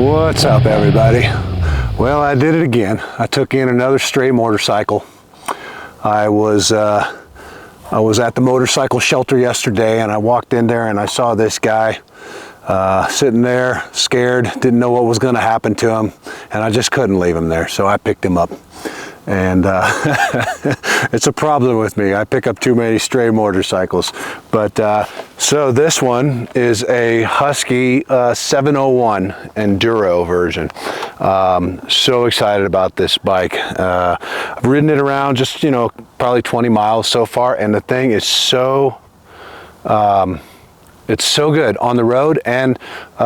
What's up, everybody? Well, I did it again. I took in another stray motorcycle. I was at the motorcycle shelter yesterday, and I walked in there and I saw this guy sitting there scared, didn't know what was going to happen to him, and I just couldn't leave him there, so I picked him up. And it's a problem with me. I pick up too many stray motorcycles. But so this one is a Husky 701 Enduro version. So excited about this bike. I've ridden it around just, probably 20 miles so far, and the thing is so it's so good on the road, and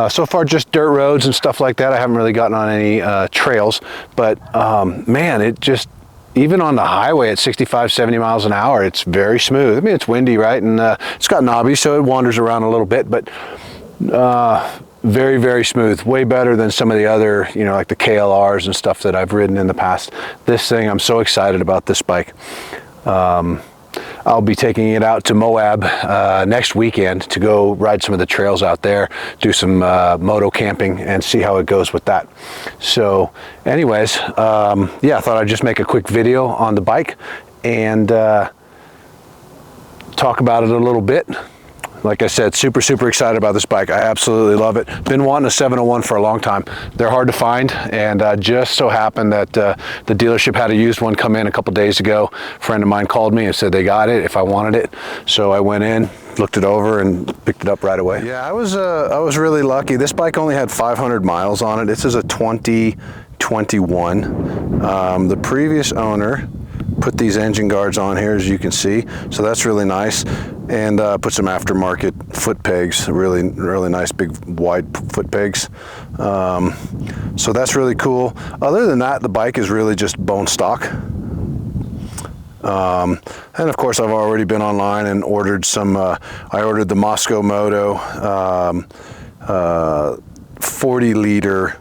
so far just dirt roads and stuff like that. I haven't really gotten on any trails, but man, it just, even on the highway at 65, 70 miles an hour, it's very smooth. I mean, it's windy, right? And it's got knobby, so it wanders around a little bit, but very, very smooth. Way better than some of the other, like the KLRs and stuff that I've ridden in the past. This thing, I'm so excited about this bike. I'll be taking it out to Moab next weekend to go ride some of the trails out there, do some moto camping, and see how it goes with that. So anyways, yeah, I thought I'd just make a quick video on the bike and talk about it a little bit. Like I said, super excited about this bike. I absolutely love it. Been wanting a 701 for a long time. They're hard to find, and just so happened that the dealership had a used one come in a couple days ago. A friend of mine called me and said they got it if I wanted it. So I went in, looked it over, and picked it up right away. Yeah, I was really lucky. This bike only had 500 miles on it. This is a 2021. The previous owner put these engine guards on here, as you can see, so that's really nice, and put some aftermarket foot pegs, really nice big wide foot pegs, so that's really cool. Other than that, the bike is really just bone stock, and of course I've already been online and ordered some. I ordered the Moscow Moto 40-liter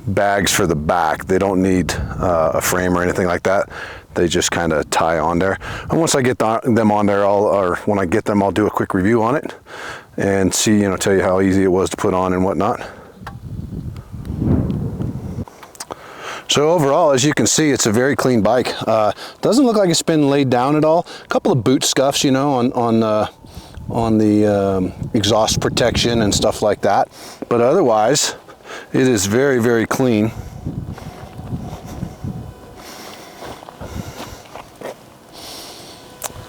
bags for the back. They don't need a frame or anything like that. They just kind of tie on there. And once I get them on there, when I get them, I'll do a quick review on it and see, tell you how easy it was to put on and whatnot. So overall, as you can see, it's a very clean bike. Doesn't look like it's been laid down at all. A couple of boot scuffs, on the exhaust protection and stuff like that. But otherwise, it is very clean.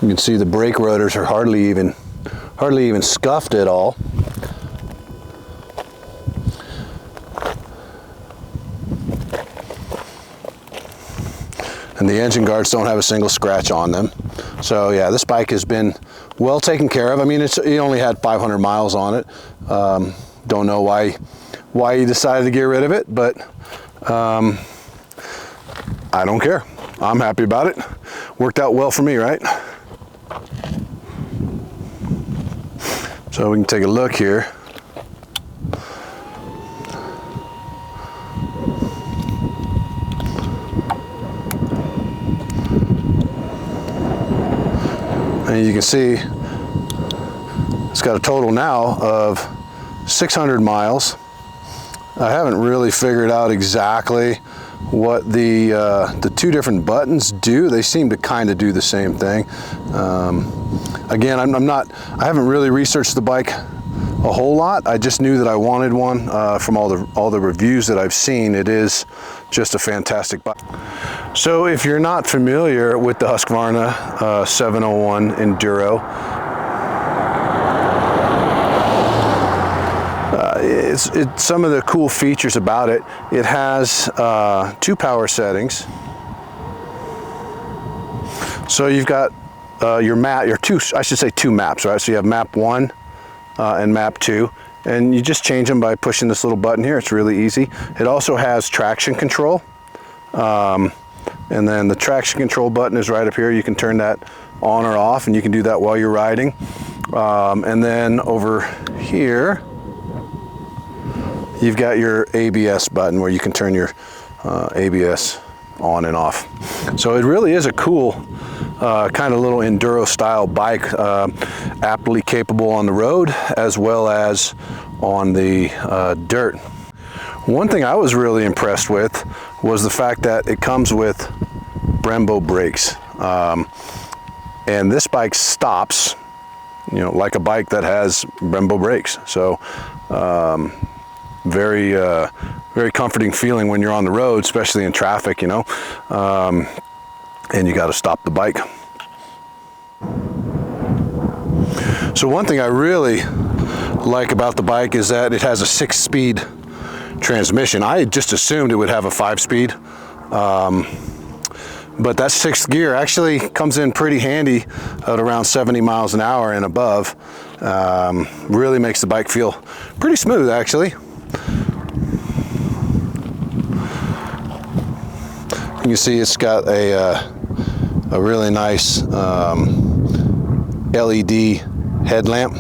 You can see the brake rotors are hardly even scuffed at all. And the engine guards don't have a single scratch on them. So yeah, this bike has been well taken care of. I mean, it only had 500 miles on it. Don't know why you decided to get rid of it, but I don't care. I'm happy about it. Worked out well for me, right? So we can take a look here. And you can see it's got a total now of 600 miles. I haven't really figured out exactly what the two different buttons do. They seem to kind of do the same thing. Again, I haven't really researched the bike a whole lot. I just knew that I wanted one from all the reviews that I've seen. It is just a fantastic bike. So if you're not familiar with the Husqvarna 701 Enduro, it's some of the cool features about it. It has 2 power settings. So you've got your two maps, right? So you have map 1 and map 2, and you just change them by pushing this little button here. It's really easy. It also has traction control, and then the traction control button is right up here. You can turn that on or off, and you can do that while you're riding. And then over here, you've got your ABS button where you can turn your ABS on and off. So it really is a cool kind of little enduro style bike, aptly capable on the road as well as on the dirt. One thing I was really impressed with was the fact that it comes with Brembo brakes. And this bike stops, you know, like a bike that has Brembo brakes. So very comforting feeling when you're on the road, especially in traffic, you know, and you got to stop the bike. So one thing I really like about the bike is that it has a 6-speed transmission. I had just assumed it would have a 5-speed, but that 6th gear actually comes in pretty handy at around 70 miles an hour and above. Really makes the bike feel pretty smooth, actually. You can see it's got a really nice LED headlamp.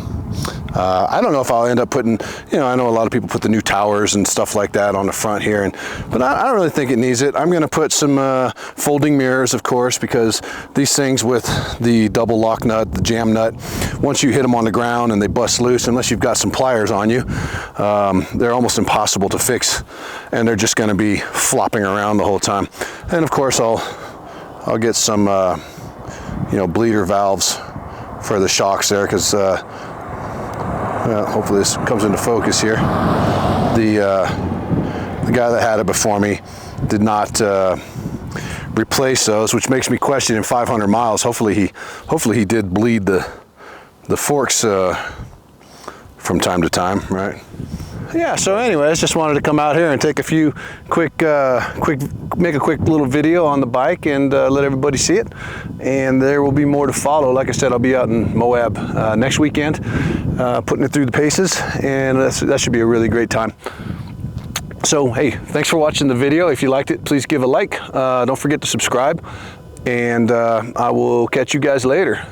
I don't know if I'll end up putting, you know, I know a lot of people put the new towers and stuff like that on the front here, but I don't really think it needs it. I'm going to put some folding mirrors, of course, because these things with the double lock nut, the jam nut, once you hit them on the ground and they bust loose, unless you've got some pliers on you, they're almost impossible to fix, and they're just going to be flopping around the whole time. And of course, I'll get some, you know, bleeder valves for the shocks there, because hopefully this comes into focus here. The guy that had it before me did not replace those, which makes me question in 500 miles. Hopefully he did bleed the forks from time to time, right? Yeah, so anyways, just wanted to come out here and take a few make a quick little video on the bike and let everybody see it. And there will be more to follow. Like I said, I'll be out in Moab next weekend, putting it through the paces, and that should be a really great time. So, hey, thanks for watching the video. If you liked it, please give a like. Don't forget to subscribe, and I will catch you guys later.